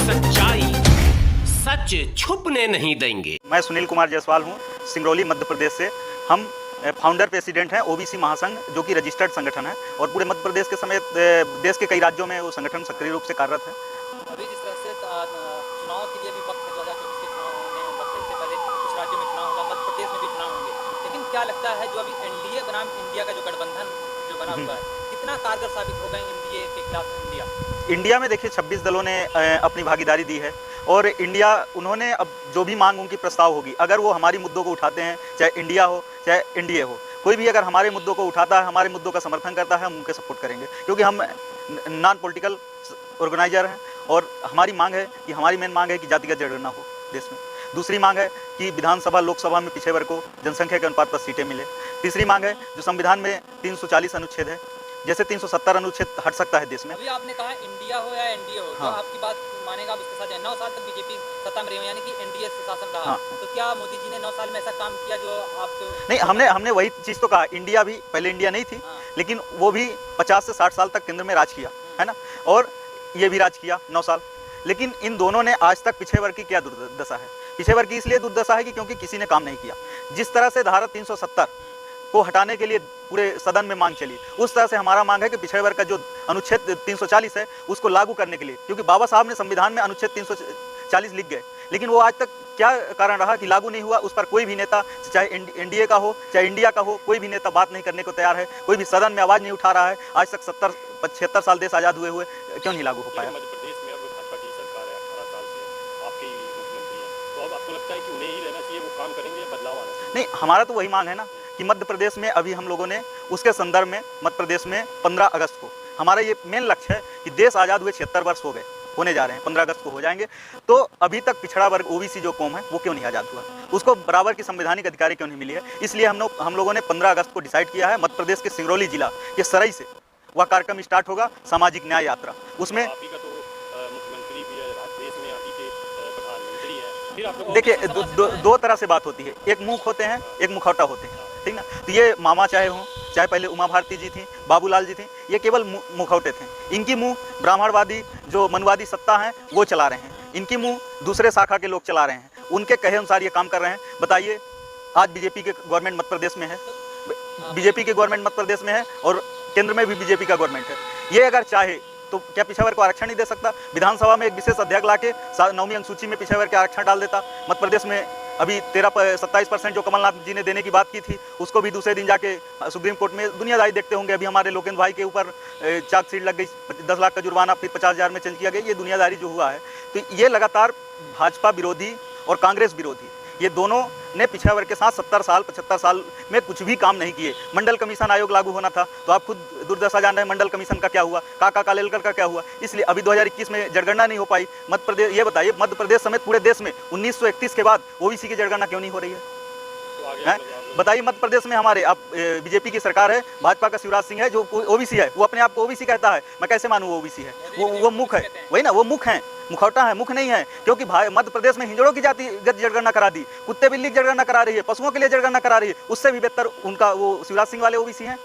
सच्चाई सच छुपने नहीं देंगे। मैं सुनील कुमार जायसवाल हूँ, सिंगरौली मध्य प्रदेश से। हम फाउंडर प्रेसिडेंट हैं ओबीसी महासंघ, जो कि रजिस्टर्ड संगठन है और पूरे मध्य प्रदेश के समेत देश के कई राज्यों में वो संगठन सक्रिय रूप से कार्यरत है। अभी जिस तरह से चुनाव के लिए भी वक्त है, 2024 के चुनाव होने हैं, वक्त इससे पहले कुछ राज्यों में चुनाव होगा, मध्य प्रदेश में भी चुनाव होंगे, लेकिन क्या लगता है जो अभी एनडीए बनाम इंडिया का जो गठबंधन जो बना हुआ है, कितना कारगर साबित होगा एनडीए के खिलाफ इंडिया में? देखिए 26 दलों ने अपनी भागीदारी दी है और इंडिया उन्होंने अब जो भी मांग उनकी प्रस्ताव होगी, अगर वो हमारी मुद्दों को उठाते हैं, चाहे इंडिया हो चाहे एनडीए हो, कोई भी अगर हमारे मुद्दों को उठाता है, हमारे मुद्दों का समर्थन करता है, हम उनके सपोर्ट करेंगे, क्योंकि हम नॉन पॉलिटिकल ऑर्गेनाइजर हैं और हमारी मांग है कि हमारी मेन मांग है कि जातिगत जनगणना हो देश में। दूसरी मांग है कि विधानसभा लोकसभा में पिछड़े वर्ग को जनसंख्या के अनुपात पर सीटें मिले। तीसरी मांग है जो संविधान में 340 अनुच्छेद है, जैसे 370 अनुच्छेद हट सकता है देश में। अभी आपने कहा इंडिया हो या एनडीए हो, हाँ। तो आपकी बात मानेगा आप उसके साथ है। 9 साल तक बीजेपी सत्ता में रही, यानी कि एनडीए से शासन रहा, हाँ। तो क्या मोदी जी ने 9 साल में ऐसा काम किया जो आप नहीं, हमने वही चीज़ तो कहा, इंडिया भी पहले इंडिया नहीं थी, हाँ। लेकिन वो भी 50 से 60 साल तक केंद्र में राज किया है ना, और ये भी राज किया 9 साल। लेकिन इन दोनों ने आज तक पिछड़े वर्ग की क्या दुर्दशा है? पिछड़े वर्ग की इसलिए दुर्दशा है कि क्योंकि किसी ने काम नहीं किया। जिस तरह से धारा 370 को हटाने के लिए पूरे सदन में मांग चली, उस तरह से हमारा मांग है कि पिछड़े वर्ग का जो अनुच्छेद 340 है उसको लागू करने के लिए, क्योंकि बाबा साहब ने संविधान में अनुच्छेद 340 लिख गए, लेकिन वो आज तक क्या कारण रहा कि लागू नहीं हुआ। उस पर कोई भी नेता, चाहे एनडीए का हो चाहे इंडिया का हो, कोई भी नेता बात नहीं करने को तैयार है, कोई भी सदन में आवाज़ नहीं उठा रहा है। आज तक 70-75 साल देश आज़ाद हुए क्यों नहीं लागू हो पाया? मध्य प्रदेश में अब भाजपा की सरकार है, 18 साल से आपके ही मुख्यमंत्री हैं, तो अब आपको लगता है कि उन्हें ही रहना चाहिए, वो काम करेंगे या बदलाव आना चाहिए? नहीं, हमारा तो वही मांग है ना कि मध्य प्रदेश में अभी हम लोगों ने उसके संदर्भ में मध्य प्रदेश में 15 अगस्त को हमारा ये मेन लक्ष्य है कि देश आज़ाद हुए 76 वर्ष हो गए, होने जा रहे हैं, 15 अगस्त को हो जाएंगे, तो अभी तक पिछड़ा वर्ग ओबीसी जो कौम है वो क्यों नहीं आज़ाद हुआ, उसको बराबर की संवैधानिक अधिकारी क्यों नहीं मिली है? इसलिए हम लोगों ने 15 अगस्त को डिसाइड किया है, मध्य प्रदेश के सिंगरौली जिला के सरई से वह कार्यक्रम स्टार्ट होगा, सामाजिक न्याय यात्रा। उसमें मुख्यमंत्री भी है, देश में अभी के प्रधानमंत्री हैं, फिर आप लोग देखिए दो तरह से बात होती है, एक मुख होते हैं, एक मुखौटा होते हैं, ठीक ना। तो ये मामा चाहे हों, चाहे पहले उमा भारती जी थी, बाबूलाल जी थी, ये केवल मुखौटे थे। इनकी मुंह ब्राह्मणवादी जो मनवादी सत्ता है वो चला रहे हैं, इनकी मुंह दूसरे शाखा के लोग चला रहे हैं, उनके कहे अनुसार ये काम कर रहे हैं। बताइए, आज बीजेपी के गवर्नमेंट मध्य प्रदेश में है, बीजेपी के गवर्नमेंट मध्य प्रदेश में है और केंद्र में भी बीजेपी का गवर्नमेंट है। ये अगर चाहे तो क्या पिछड़ा वर्ग को आरक्षण नहीं दे सकता? विधानसभा में एक विशेष अध्यक्ष लाके 9वीं अनुसूची में पिछड़ा वर्ग के आरक्षण डाल देता। मध्य प्रदेश में अभी 27% जो कमलनाथ जी ने देने की बात की थी, उसको भी दूसरे दिन जाके सुप्रीम कोर्ट में दुनियादारी देखते होंगे। अभी हमारे लोकेंद्र भाई के ऊपर चार्जशीट लग गई, 10 लाख का जुर्माना, फिर 50,000 में चेंज किया गया। ये दुनियादारी जो हुआ है, तो ये लगातार भाजपा विरोधी और कांग्रेस विरोधी, ये दोनों ने पिछड़ा वर्ग के साथ 70 साल 75 साल में कुछ भी काम नहीं किए। मंडल कमीशन आयोग लागू होना था, तो आप खुद दुर्दशा जान रहे हैं मंडल कमीशन का क्या हुआ, काका कालेलकर का क्या हुआ। इसलिए अभी 2021 में जनगणना नहीं हो पाई मध्य प्रदेश। ये बताइए, मध्य प्रदेश समेत पूरे देश में 1931 के बाद ओबीसी की जनगणना क्यों नहीं हो रही है? बताइए, मध्य प्रदेश में हमारे अब बीजेपी की सरकार है, भाजपा का शिवराज सिंह है जो ओबीसी है, वो अपने आप को ओबीसी कहता है। मैं कैसे मानूं वो ओबीसी है? वो मुख है, वही ना, वो मुख है, मुखौटा है, मुख नहीं है। क्योंकि मध्य प्रदेश में हिंजड़ों की जातिगत जनगणना करा दी, कुत्ते बिल्ली की जनगणना करा रही है, पशुओं के लिए जनगणना करा रही है, उससे भी बेहतर उनका वो शिवराज सिंह वाले ओबीसी हैं।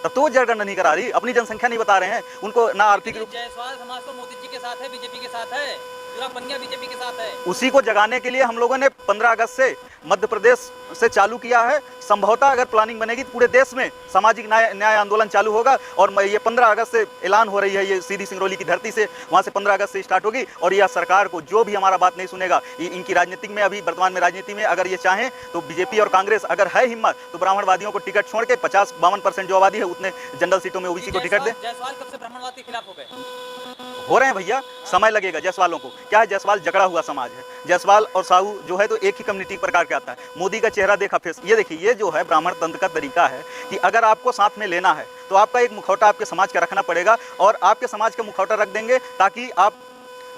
तब तो वो जनगणना नहीं करा रही, अपनी जनसंख्या नहीं बता रहे हैं, उनको ना आर्थिक रूप। जायसवाल समाज तो मोदी जी के साथ है, बीजेपी के साथ है, पूरा बनिया बीजेपी के साथ है। उसी को जगाने के लिए हम लोगों ने 15 अगस्त से मध्य प्रदेश से चालू किया है। संभवतः अगर प्लानिंग बनेगी तो पूरे देश में सामाजिक न्याय आंदोलन चालू होगा। और ये 15 अगस्त से ऐलान हो रही है, ये सीधी सिंगरौली की धरती से, वहाँ से 15 अगस्त से स्टार्ट होगी। और यह सरकार को जो भी हमारा बात नहीं सुनेगा, इनकी राजनीतिक में, अभी वर्तमान में राजनीति में अगर ये चाहें तो बीजेपी और कांग्रेस अगर है हिम्मत तो ब्राह्मणवादियों को टिकट छोड़ के 50-52% जो आबादी है उतने जनरल सीटों में ओबीसी को टिकट दे। जायसवाल कब से ब्राह्मणवाद के खिलाफ हो गए? हो रहे हैं भैया, समय लगेगा। जायसवालों को क्या है, जायसवाल जकड़ा हुआ समाज है। जायसवाल और साहू जो है तो एक ही कम्युनिटी प्रकार के आता है। मोदी का चेहरा देखा फेस, ये देखिए, ये जो है ब्राह्मण तंत्र का तरीका है कि अगर आपको साथ में लेना है तो आपका एक मुखौटा आपके समाज का रखना पड़ेगा, और आपके समाज का मुखौटा रख देंगे ताकि आप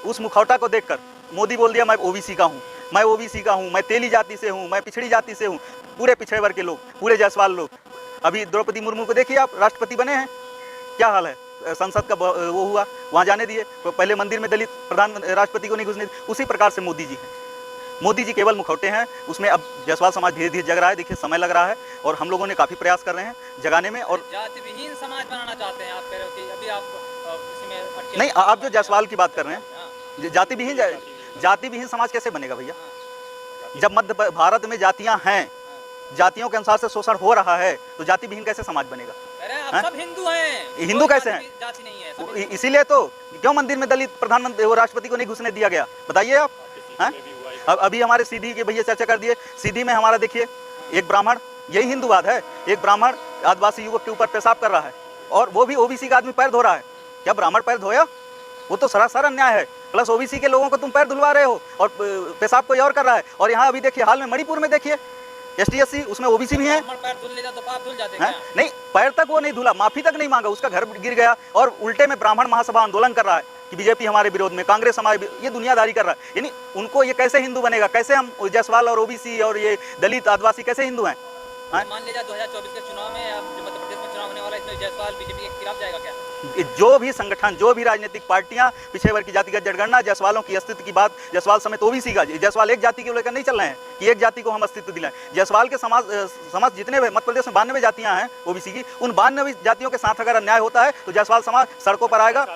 उस मुखौटा को देखकर, मोदी बोल दिया मैं ओबीसी का हूँ, मैं ओबीसी का हूँ, मैं तेली जाति से हूँ, मैं पिछड़ी जाति से हूँ, पूरे पिछड़े वर्ग के लोग, पूरे जायसवाल लोग। अभी द्रौपदी मुर्मू को देखिए, आप राष्ट्रपति बने हैं, क्या हाल है, संसद का वो हुआ, वहाँ जाने दिए, तो पहले मंदिर में दलित प्रधान राष्ट्रपति को नहीं घुसने दिए। उसी प्रकार से मोदी जी हैं, मोदी जी केवल मुखौटे हैं, उसमें अब जायसवाल समाज धीरे धीरे जग रहा है। देखिए समय लग रहा है और हम लोगों ने काफ़ी प्रयास कर रहे हैं जगाने में। और जाति समाज बनाना चाहते हैं आप, कह रहे हो कि अभी आप इसी में नहीं, आप जो जायसवाल की बात कर रहे हैं, जाति विहीन समाज कैसे बनेगा भैया? जब मध्य भारत में जातियां हैं, जातियों के अनुसार से शोषण हो रहा है, तो जाति विहीन कैसे समाज बनेगा? अरे आप सब हिंदू हैं, हिंदू कैसे हैं? जाति नहीं है, सब हिंदू। इसीलिए तो क्यों मंदिर में दलित प्रधानमंत्री वो राष्ट्रपति को नहीं घुसने दिया गया? बताइए आप। अब अभी हमारे सीधी के भैया चर्चा कर दिए, सीधी में हमारा देखिए एक ब्राह्मण, यही हिंदूवाद है, एक ब्राह्मण आदिवासी युवक के ऊपर पेशाब कर रहा है और वो भी ओबीसी का आदमी पैर धो रहा है। क्या ब्राह्मण पैर धोया? वो तो सरासर अन्याय है। प्लस ओबीसी के लोगों को तुम पैर धुलवा रहे हो और पेशाब कोई और कर रहा है। और यहाँ अभी देखिए हाल में मणिपुर में देखिए ST/SC, उसमें ओबीसी भी है। पैर धुल लेता तो पाप धुल जाते हैं? नहीं, पैर तक वो नहीं धुला, माफी तक नहीं मांगा, उसका घर गिर गया और उल्टे में ब्राह्मण महासभा आंदोलन कर रहा है कि बीजेपी हमारे विरोध में, कांग्रेस हमारे, ये दुनियादारी कर रहा है। यानी उनको ये कैसे हिंदू बनेगा? कैसे हम जायसवाल और ओबीसी और ये दलित आदिवासी कैसे हिंदू हैं? मान लीजिए 2024 के चुनाव में अब मध्य प्रदेश में चुनाव होने वाला है, इसमें जायसवाल बीजेपी के खिलाफ जाएगा क्या? जो भी संगठन, जो भी राजनीतिक पार्टियां पिछड़े वर्ग की जातिगत जनगणना, जायसवालों की अस्तित्व की बात, जायसवाल समेत ओबीसी का, जायसवाल एक जाति को लेकर नहीं चल रहे हैं कि एक जाति को हम अस्तित्व दिलाएं। जायसवाल के समाज जितने मध्य प्रदेश में 92 जातियां हैं ओबीसी की, उन 92 जातियों के साथ अगर अन्याय होता है तो जायसवाल समाज सड़कों पर आएगा।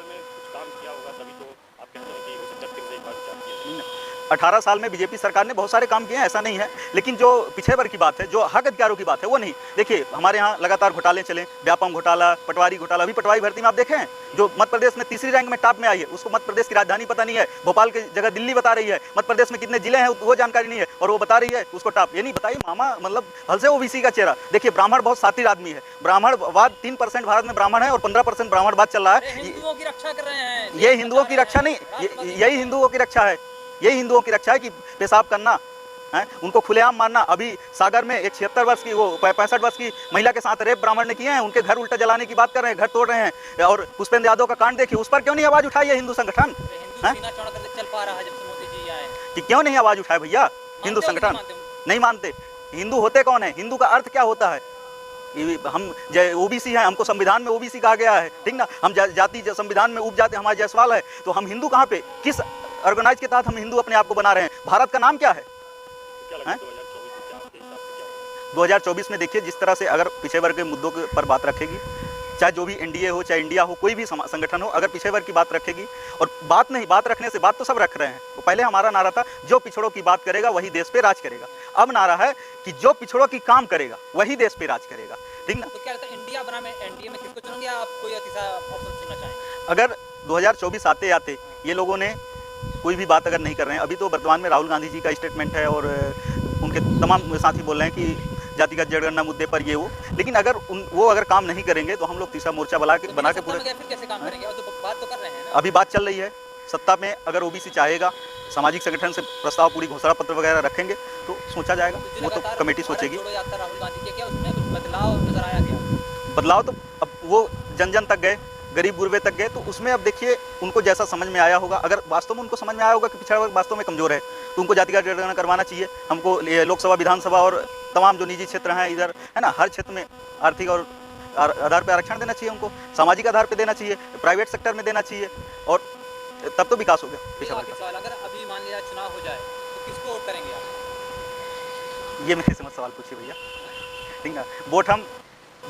18 साल में बीजेपी सरकार ने बहुत सारे काम किए हैं, ऐसा नहीं है, लेकिन जो पिछड़े वर्ग की बात है, जो हक अधिकारों की बात है, वो नहीं। देखिए हमारे यहाँ लगातार घोटाले चले, व्यापम घोटाला, पटवारी घोटाला। अभी पटवारी भर्ती में आप देखें जो मध्य प्रदेश में तीसरी रैंक में टॉप में आई है, उसको मध्य प्रदेश की राजधानी पता नहीं है, भोपाल की जगह दिल्ली बता रही है, मध्य प्रदेश में कितने जिले हैं वो जानकारी नहीं है और वो बता रही है उसको टॉप। ये नहीं बताइए मामा, मतलब हल से ओबीसी का चेहरा। देखिए ब्राह्मण बहुत सातिर आदमी है, ब्राह्मणवाद 3% भारत में ब्राह्मण है और 15% ब्राह्मणवाद चल रहा है। हिंदुओं की रक्षा कर रहे हैं ये हिंदुओं की रक्षा नहीं, यही हिंदुओं की रक्षा है, यही हिंदुओं की रक्षा है कि पेशाब करना है, उनको खुलेआम मारना। अभी सागर में एक 76 वर्ष की, वो 65 वर्ष की महिला के साथ रेप ब्राह्मण ने किए हैं, उनके घर उल्टा जलाने की बात कर रहे हैं, घर तोड़ रहे हैं। और पुष्पेंद्र यादव का कांड देखिए, उस पर क्यों नहीं आवाज उठाई है हिंदू संगठन? चल पा रहा है जब से मोदी जी आए कि क्यों नहीं आवाज उठाए भैया हिंदू संगठन? नहीं मानते। हिंदू होते कौन है? हिंदू का अर्थ क्या होता है? हम ओबीसी हैं, हमको संविधान में ओबीसी कहा गया है, ठीक ना। हम जाति संविधान में उपजाति हमारा जायसवाल है, तो हम हिंदू कहाँ पे, किस ऑर्गेनाइज के तहत हम हिंदू अपने आप को बना रहे हैं? भारत का नाम क्या है? 2024 में देखिए जिस तरह से अगर पिछड़े वर्ग के मुद्दों पर बात रखेगी, चाहे जो भी एनडीए हो, चाहे इंडिया हो, कोई भी संगठन हो, अगर पिछड़े वर्ग की बात रखेगी, और बात रखने से, बात तो सब रख रहे हैं। तो पहले हमारा नारा था जो पिछड़ों की बात करेगा वही देश पे राज करेगा। अब नारा है कि जो पिछड़ों की काम करेगा वही देश पे राज करेगा, ठीक ना। तो क्या लगता है इंडिया बनाम एनडीए में किसको चुनेंगे आप? कोई तीसरा ऑप्शन चुनना चाहेंगे? अगर 2024 आते आते ये लोगों ने कोई भी बात अगर नहीं कर रहे हैं, अभी तो वर्तमान में राहुल गांधी जी का स्टेटमेंट है और उनके तमाम साथी बोल रहे हैं कि जातिगत जनगणना मुद्दे पर ये वो, लेकिन अगर वो अगर काम नहीं करेंगे तो हम लोग तीसरा मोर्चा बना के पूरे फिर कैसे काम करेंगे? तो बात तो कर रहे हैं ना, अभी बात चल रही है। सत्ता में अगर ओबीसी चाहेगा, सामाजिक संगठन से प्रस्ताव, पूरी घोषणा पत्र वगैरह रखेंगे तो सोचा जाएगा, वो तो कमेटी सोचेगी। राहुल गांधी के क्या उसमें कुछ बदलाव नजर आया क्या? बदलाव तो अब वो जन जन तक गए, गरीब गुरबे तक गए, तो उसमें अब देखिए उनको जैसा समझ में आया होगा, अगर वास्तव में उनको समझ में आया होगा कि पिछड़ा वर्ग वास्तव में कमजोर है, तो उनको जातिगत जनगणना करवाना चाहिए। हमको लोकसभा, विधानसभा और तमाम जो निजी क्षेत्र हैं इधर, है ना, हर क्षेत्र में आर्थिक और आधार पर आरक्षण देना चाहिए, उनको सामाजिक आधार पर देना चाहिए, प्राइवेट सेक्टर में देना चाहिए, और तब तो विकास हो गया पिछड़ा वर्ग का। अगर अभी मान लिया चुनाव हो जाए तो किसको वोट करेंगे आप? ये मेरे समझ सवाल पूछिए भैया, ठीक ना। वोट हम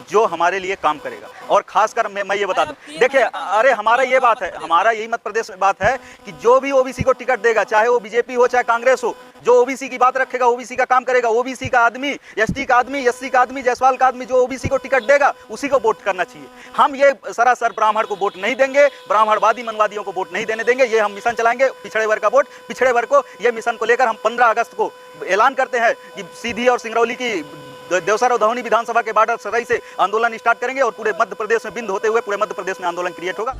जो हमारे लिए काम करेगा, और खासकर मैं ये बता दूं, देखिए अरे हमारा ये बात है, हमारा यही मध्य प्रदेश में बात है कि जो भी ओबीसी को टिकट देगा, चाहे वो बीजेपी हो चाहे कांग्रेस हो, जो ओबीसी की बात रखेगा, ओबीसी का काम करेगा, ओबीसी का आदमी, एसटी का आदमी, एससी का आदमी, जायसवाल का आदमी, जो ओबीसी को टिकट देगा उसी को वोट करना चाहिए। हम ये सरासर ब्राह्मण को वोट नहीं देंगे, ब्राह्मणवादी मनवादियों को वोट नहीं देने देंगे। ये हम मिशन चलाएंगे, पिछड़े वर्ग का वोट पिछड़े वर्ग को। ये मिशन को लेकर हम 15 अगस्त को ऐलान करते हैं कि सीधी और सिंगरौली की देवसर और धौनी विधानसभा के बॉर्डर सराई से आंदोलन स्टार्ट करेंगे और पूरे मध्य प्रदेश में बिंद होते हुए पूरे मध्य प्रदेश में आंदोलन क्रिएट होगा।